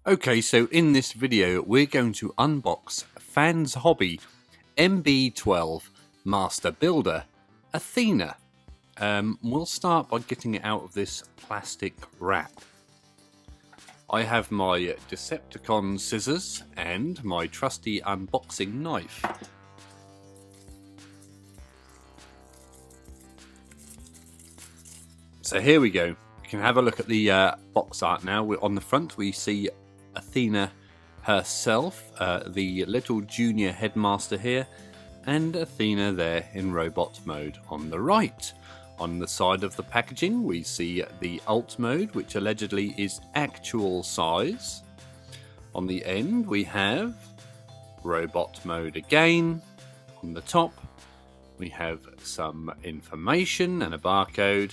Okay, so in this video we're going to unbox fanshobby MB-12 Master Builder Athena. We'll start by getting it out of this plastic wrap. I have my Decepticon scissors and my trusty unboxing knife. So here we go. You can have a look at the box art now. On the front we see Athena herself, the little junior headmaster here, and Athena there in robot mode on the right. On the side of the packaging we see the alt mode, which allegedly is actual size. On the end we have robot mode again. On the top we have some information and a barcode.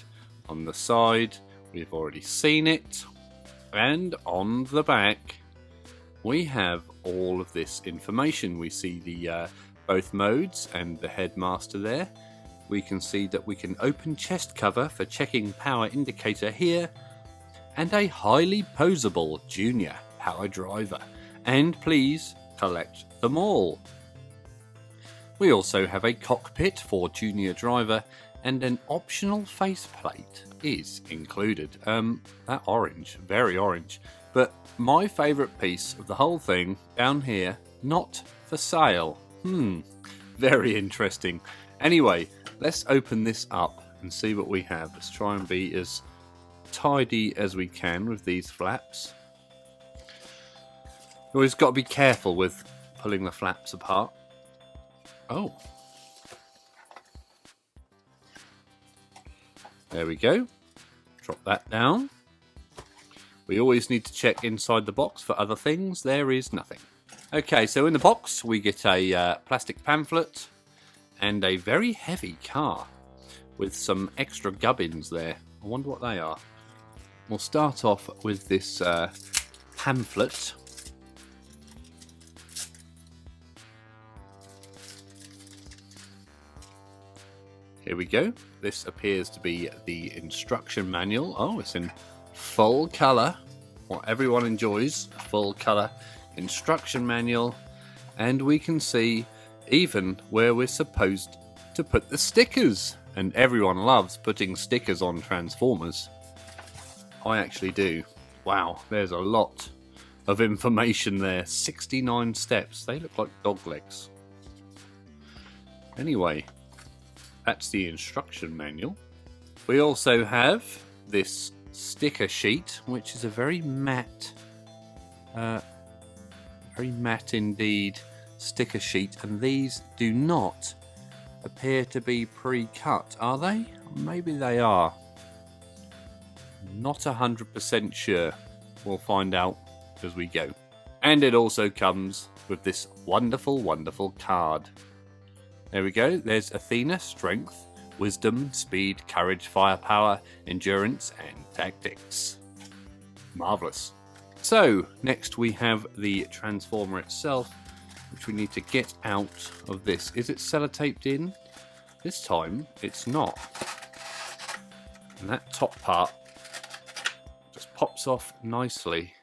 On the side we've already seen it, and on the back we have all of this information. We see the both modes and the headmaster there. We can see that we can open chest cover for checking power indicator here, and a highly posable junior power driver, and please collect them all. We also have a cockpit for junior driver, and an optional faceplate is included. That orange, very orange. But my favourite piece of the whole thing down here, not for sale. Very interesting. Anyway, let's open this up and see what we have. Let's try and be as tidy as we can with these flaps. You always got to be careful with pulling the flaps apart. Oh. There we go. Drop that down. We always need to check inside the box for other things. There is nothing. Okay, so in the box we get a plastic pamphlet and a very heavy car with some extra gubbins there. I wonder what they are. We'll start off with this pamphlet. Here we go. This appears to be the instruction manual. Oh, it's in full colour. What everyone enjoys, full colour instruction manual. And we can see even where we're supposed to put the stickers. And everyone loves putting stickers on Transformers. I actually do. Wow, there's a lot of information there. 69 steps. They look like dog legs. Anyway, that's the instruction manual. We also have this sticker sheet, which is a very matte indeed sticker sheet, and these do not appear to be pre-cut, are they? Maybe they are. Not 100% sure. We'll find out as we go. And it also comes with this wonderful, wonderful card. There we go. There's Athena, strength, wisdom, speed, courage, firepower, endurance, and tactics. Marvellous. So, next we have the Transformer itself, which we need to get out of this. Is it sellotaped in? This time, it's not. And that top part just pops off nicely.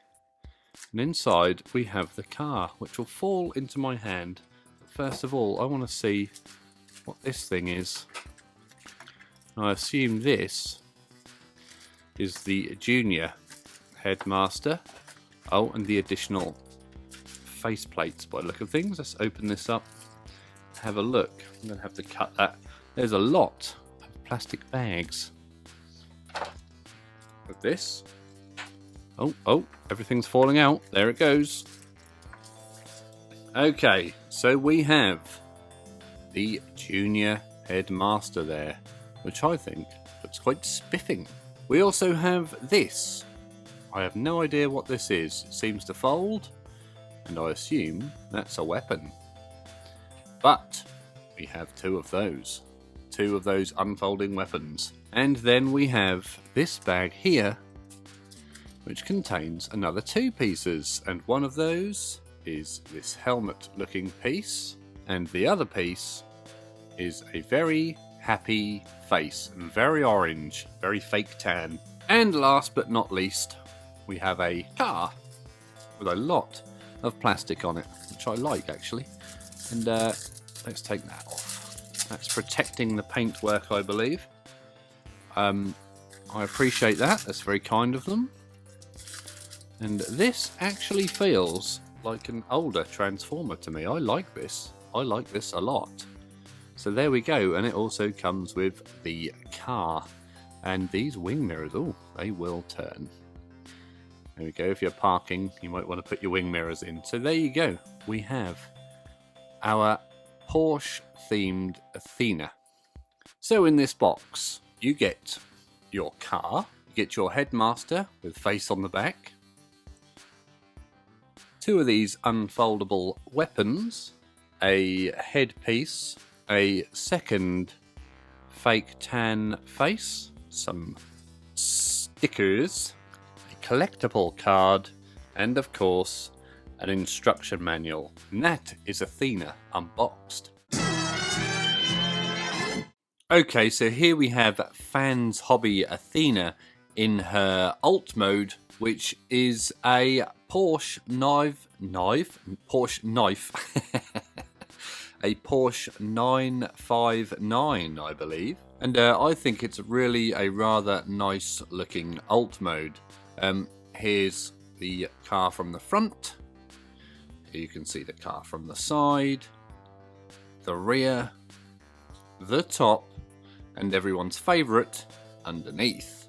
And inside we have the car, which will fall into my hand. First of all, I want to see what this thing is. I assume this is the junior headmaster. Oh, and the additional faceplates by the look of things. Let's open this up, have a look. I'm going to have to cut that. There's a lot of plastic bags with this. Oh, everything's falling out. There it goes. Okay, so we have the junior headmaster there, which I think looks quite spiffing. We also have this. I have no idea what this is. It seems to fold, and I assume that's a weapon. But we have two of those unfolding weapons. And then we have this bag here, which contains another two pieces, and one of those is this helmet looking piece, and the other piece is a very happy face, and very orange, very fake tan. And last but not least, we have a car with a lot of plastic on it, which I like actually. And let's take that off. That's protecting the paintwork, I believe. I appreciate that. That's very kind of them. And this actually feels like an older Transformer to me. I like this. I like this a lot. So there we go. And it also comes with the car. And these wing mirrors, oh, they will turn. There we go. If you're parking, you might want to put your wing mirrors in. So there you go. We have our Porsche-themed Athena. So in this box, you get your car, you get your Headmaster with face on the back, 2 of these unfoldable weapons, a headpiece, a second fake tan face, some stickers, a collectible card, and of course an instruction manual. And that is Athena unboxed. Okay, so here we have Fans Hobby Athena in her alt mode, which is a Porsche knife, a Porsche 959, I believe. And I think it's really a rather nice looking alt mode. Here's the car from the front. Here you can see the car from the side, the rear, the top, and everyone's favourite, underneath.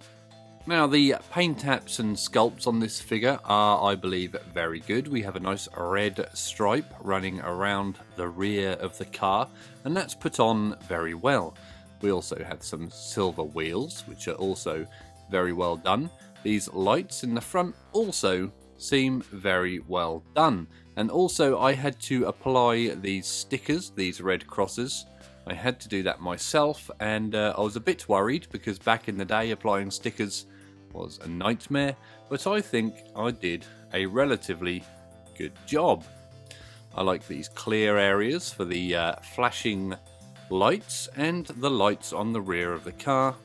Now the paint apps and sculpts on this figure are, I believe, very good. We have a nice red stripe running around the rear of the car, and that's put on very well. We also have some silver wheels, which are also very well done. These lights in the front also seem very well done. And also I had to apply these stickers, these red crosses. I had to do that myself, and I was a bit worried because back in the day applying stickers was a nightmare, but I think I did a relatively good job. I like these clear areas for the flashing lights, and the lights on the rear of the car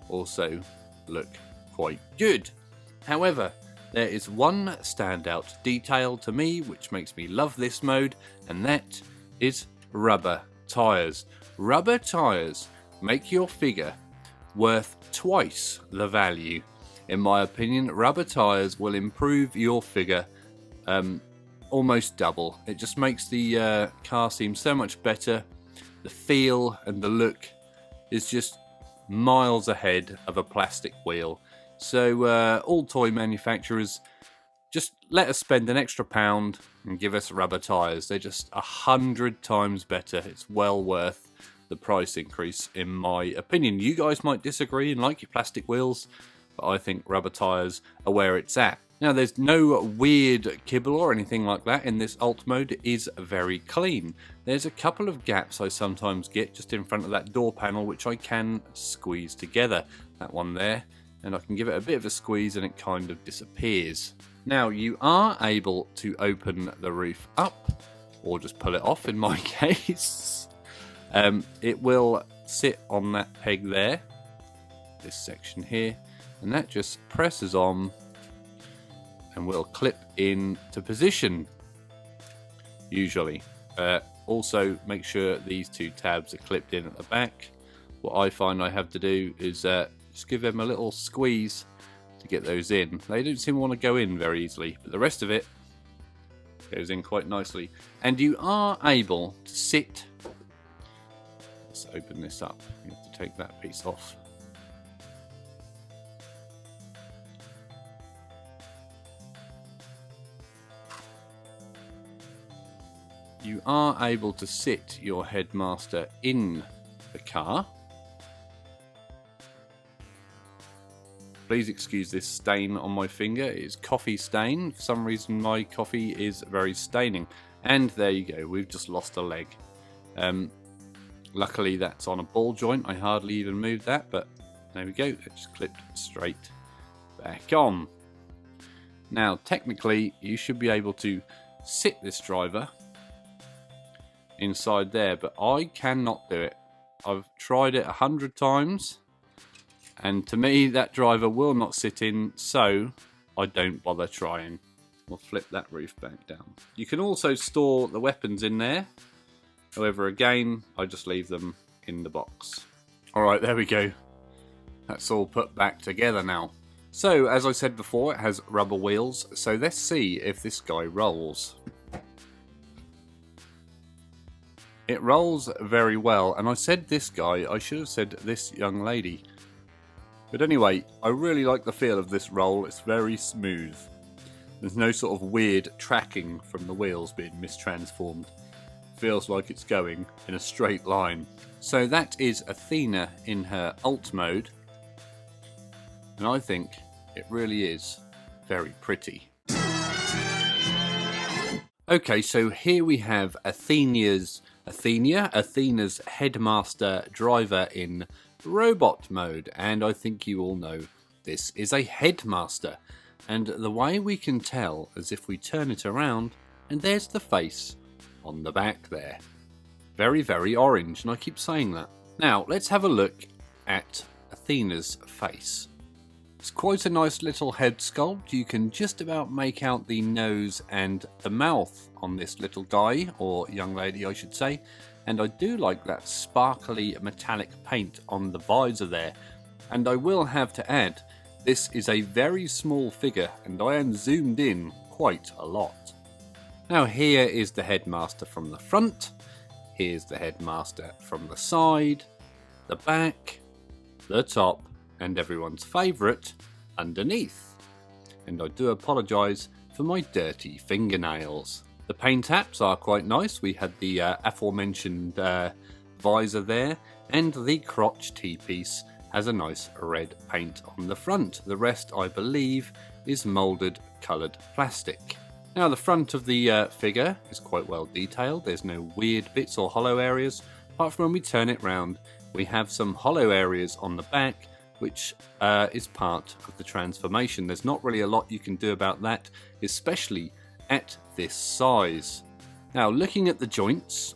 also look quite good. However, there is one standout detail to me which makes me love this mode, and that is rubber tyres. Rubber tyres make your figure worth twice the value. In my opinion, rubber tyres will improve your figure almost double. It just makes the car seem so much better. The feel and the look is just miles ahead of a plastic wheel. So all toy manufacturers, just let us spend an extra £1 and give us rubber tyres. They're just 100 times better. It's well worth the price increase, in my opinion. You guys might disagree and like your plastic wheels, but I think rubber tyres are where it's at. Now, there's no weird kibble or anything like that in this alt mode. It is very clean. There's a couple of gaps I sometimes get just in front of that door panel, which I can squeeze together. That one there. And I can give it a bit of a squeeze and it kind of disappears. Now, you are able to open the roof up, or just pull it off in my case. It will sit on that peg there, this section here, and that just presses on and will clip in to position, usually. Also, make sure these 2 tabs are clipped in at the back. What I find I have to do is just give them a little squeeze to get those in. They don't seem to want to go in very easily, but the rest of it goes in quite nicely. And you are able to sit. Let's open this up. You have to take that piece off. You are able to sit your Headmaster in the car. Please excuse this stain on my finger. It is coffee stain. For some reason my coffee is very staining. And there you go, we've just lost a leg. Luckily that's on a ball joint. I hardly even moved that, but there we go. It just clipped straight back on. Now technically you should be able to sit this driver inside there, but I cannot do it. I've tried it 100 times, and to me that driver will not sit in, so I don't bother trying. We'll flip that roof back down. You can also store the weapons in there. However, again, I just leave them in the box. Alright, there we go. That's all put back together now. So, as I said before, it has rubber wheels, so let's see if this guy rolls. It rolls very well, and I said this guy, I should have said this young lady. But anyway, I really like the feel of this roll, it's very smooth. There's no sort of weird tracking from the wheels being mistransformed. It feels like it's going in a straight line. So that is Athena in her alt mode. And I think it really is very pretty. Okay, so here we have Athena's Headmaster driver in robot mode, and I think you all know this is a Headmaster. And the way we can tell is if we turn it around, and there's the face on the back there. Very, very orange, and I keep saying that. Now, let's have a look at Athena's face. It's quite a nice little head sculpt. You can just about make out the nose and the mouth on this little guy, or young lady I should say. And I do like that sparkly metallic paint on the visor there. And I will have to add, this is a very small figure and I am zoomed in quite a lot. Now here is the Headmaster from the front. Here's the Headmaster from the side, the back, the top, and everyone's favourite, underneath. And I do apologise for my dirty fingernails. The paint apps are quite nice. We had the aforementioned visor there, and the crotch T-piece has a nice red paint on the front. The rest, I believe, is moulded coloured plastic. Now the front of the figure is quite well detailed. There's no weird bits or hollow areas, apart from when we turn it round, we have some hollow areas on the back, which is part of the transformation. There's not really a lot you can do about that, especially at this size. Now looking at the joints,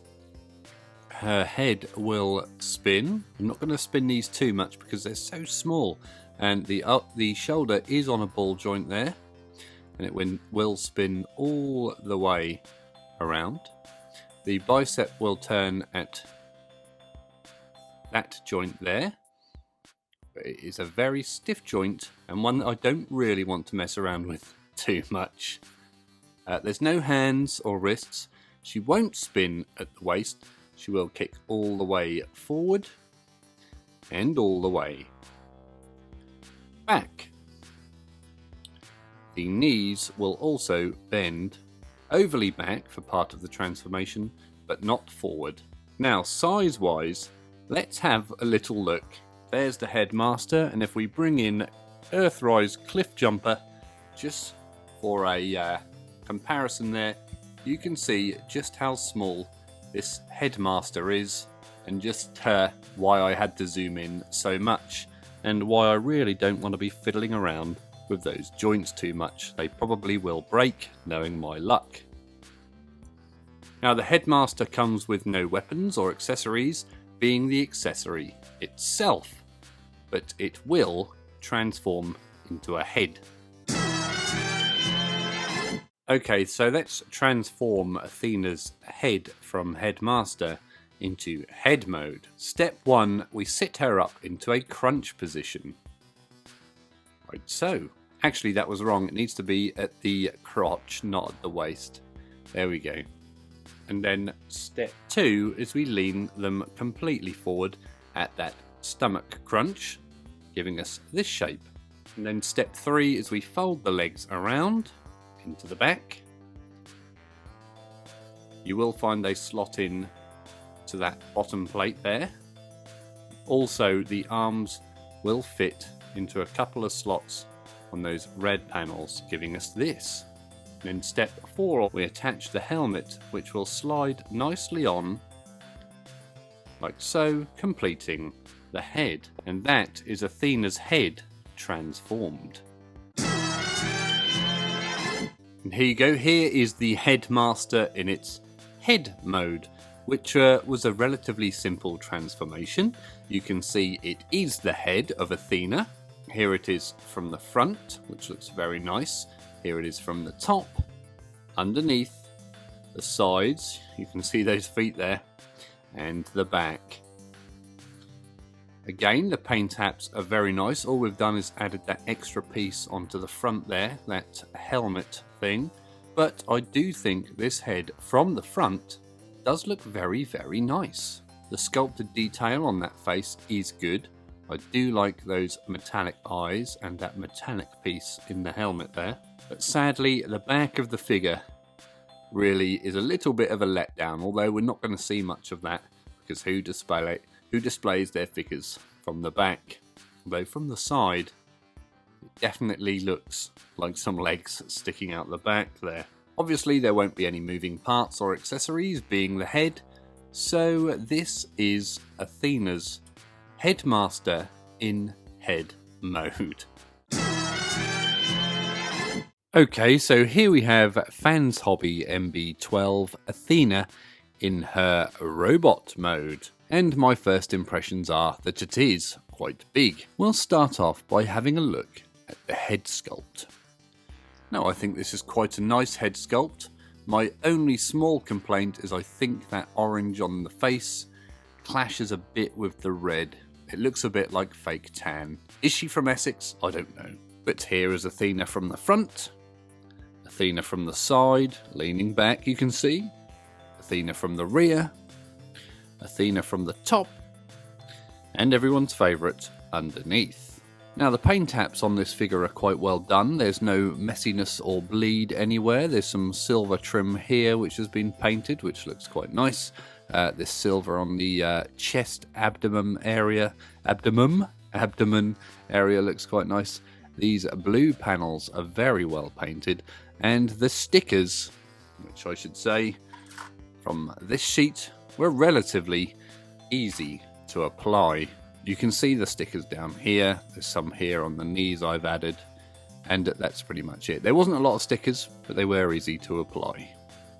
her head will spin. I'm not going to spin these too much because they're so small, and the shoulder is on a ball joint there, and it will spin all the way around. The bicep will turn at that joint there. It is a very stiff joint and one that I don't really want to mess around with too much. There's no hands or wrists. She won't spin at the waist. She will kick all the way forward and all the way back. The knees will also bend overly back for part of the transformation, but not forward. Now, size-wise, let's have a little look. There's the Headmaster, and if we bring in Earthrise Cliff Jumper, just for a comparison there, you can see just how small this Headmaster is, and just why I had to zoom in so much, and why I really don't want to be fiddling around with those joints too much. They probably will break, knowing my luck. Now the Headmaster comes with no weapons or accessories, being the accessory itself, but it will transform into a head. Okay, so let's transform Athena's head from Headmaster into head mode. Step 1, we sit her up into a crunch position. Right so. Actually, that was wrong. It needs to be at the crotch, not at the waist. There we go. And then step 2 is we lean them completely forward at that stomach crunch, giving us this shape. And then step 3 is we fold the legs around into the back. You will find they slot in to that bottom plate there. Also, the arms will fit into a couple of slots on those red panels, giving us this. And in step 4, we attach the helmet, which will slide nicely on, like so, completing the head. And that is Athena's head transformed. And here you go, here is the Headmaster in its head mode, which was a relatively simple transformation. You can see it is the head of Athena. Here it is from the front, which looks very nice. Here it is from the top, underneath, the sides, you can see those feet there, and the back. Again, the paint apps are very nice. All we've done is added that extra piece onto the front there, that helmet thing. But I do think this head from the front does look very, very nice. The sculpted detail on that face is good. I do like those metallic eyes and that metallic piece in the helmet there. But sadly, the back of the figure really is a little bit of a letdown, although we're not going to see much of that because who displays their figures from the back? Although from the side, it definitely looks like some legs sticking out the back there. Obviously, there won't be any moving parts or accessories, being the head. So this is Athena's Headmaster in head mode. Okay, so here we have fanshobby MB-12 Athena in her robot mode. And my first impressions are that it is quite big. We'll start off by having a look at the head sculpt. Now, I think this is quite a nice head sculpt. My only small complaint is I think that orange on the face clashes a bit with the red. It looks a bit like fake tan. Is she from Essex? I don't know. But here is Athena from the front. Athena from the side, leaning back, you can see. Athena from the rear. Athena from the top. And everyone's favourite, underneath. Now, the paint apps on this figure are quite well done. There's no messiness or bleed anywhere. There's some silver trim here which has been painted, which looks quite nice. This silver on the chest abdomen area looks quite nice. These blue panels are very well painted, and the stickers, which I should say from this sheet, were relatively easy to apply. You can see the stickers down here. There's some here on the knees I've added, and that's pretty much it. There wasn't a lot of stickers, but they were easy to apply.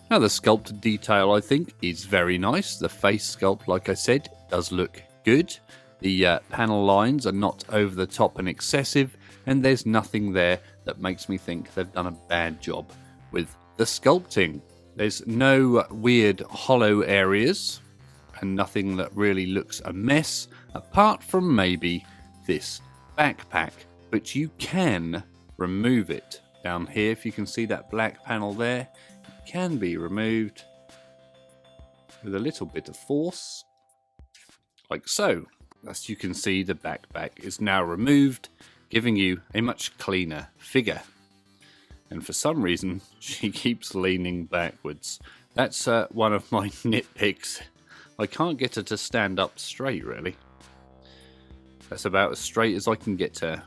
Now, the sculpted detail, I think, is very nice. The face sculpt, like I said, does look good. The panel lines are not over the top and excessive, and there's nothing there that makes me think they've done a bad job with the sculpting. There's no weird hollow areas, and nothing that really looks a mess, apart from maybe this backpack, but you can remove it. Down here, if you can see that black panel there, can be removed with a little bit of force, like so. As you can see, the backpack is now removed, giving you a much cleaner figure. And for some reason, she keeps leaning backwards. That's one of my nitpicks. I can't get her to stand up straight, really. That's about as straight as I can get her.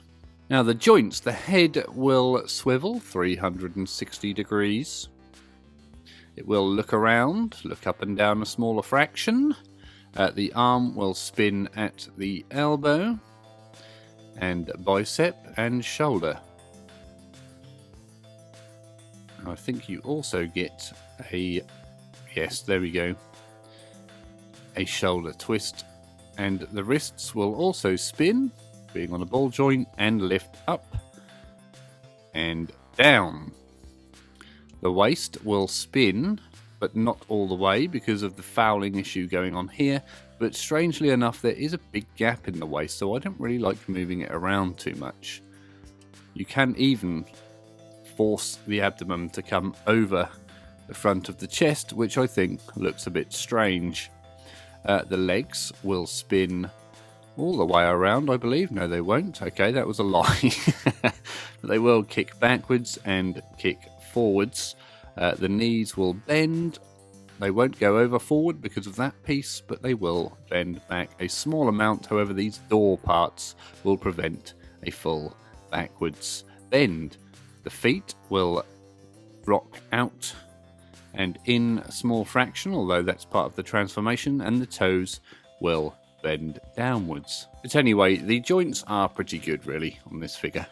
Now, the joints, the head will swivel 360 degrees. It will look around, look up and down a smaller fraction. The arm will spin at the elbow, and bicep and shoulder. I think you also get a, yes, there we go, a shoulder twist. And the wrists will also spin, being on a ball joint, and lift up and down. The waist will spin, but not all the way because of the fouling issue going on here. But strangely enough, there is a big gap in the waist, so I don't really like moving it around too much. You can even force the abdomen to come over the front of the chest, which I think looks a bit strange. The legs will spin all the way around, I believe. No, they won't. Okay, that was a lie. They will kick backwards and kick forwards. The knees will bend. They won't go over forward because of that piece, but they will bend back a small amount. However, these door parts will prevent a full backwards bend. The feet will rock out and in a small fraction, although that's part of the transformation, and the toes will bend downwards. But anyway, the joints are pretty good, really, on this figure.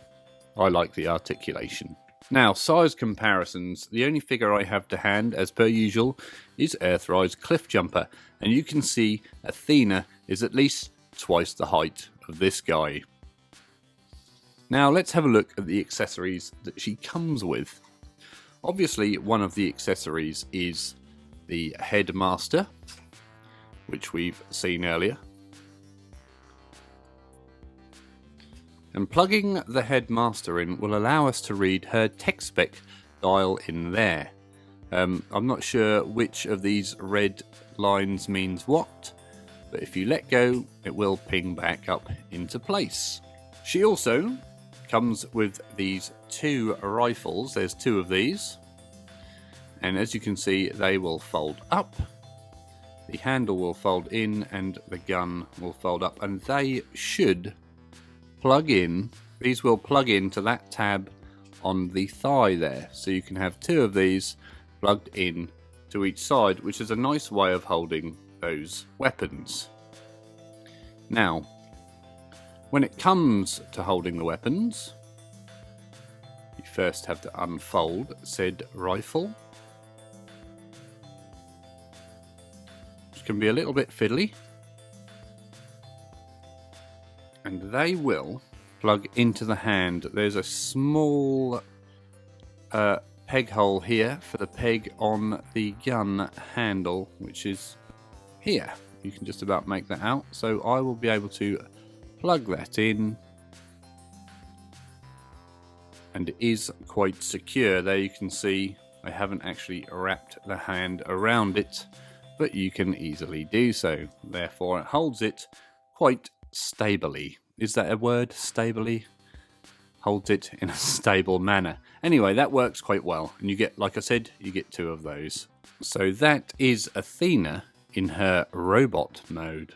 I like the articulation. Now, size comparisons. The only figure I have to hand, as per usual, is Earthrise Cliffjumper, and you can see Athena is at least twice the height of this guy. Now let's have a look at the accessories that she comes with. Obviously, one of the accessories is the Headmaster, which we've seen earlier. And plugging the Headmaster in will allow us to read her tech spec dial in there. I'm not sure which of these red lines means what, but if you let go, it will ping back up into place. She also comes with these two rifles. There's two of these, and as you can see, they will fold up. The handle will fold in and the gun will fold up, and they should plug in. These will plug into that tab on the thigh there, so you can have two of these plugged in to each side, which is a nice way of holding those weapons. Now, when it comes to holding the weapons, you first have to unfold said rifle, which can be a little bit fiddly, and they will plug into the hand. There's a small peg hole here for the peg on the gun handle, which is here. You can just about make that out, so I will be able to plug that in, and it is quite secure. There you can see I haven't actually wrapped the hand around it, but you can easily do so. Therefore it holds it quite stably. Is that a word? Stably? Holds it in a stable manner. Anyway, that works quite well, and you get, like I said, you get two of those. So that is Athena in her robot mode.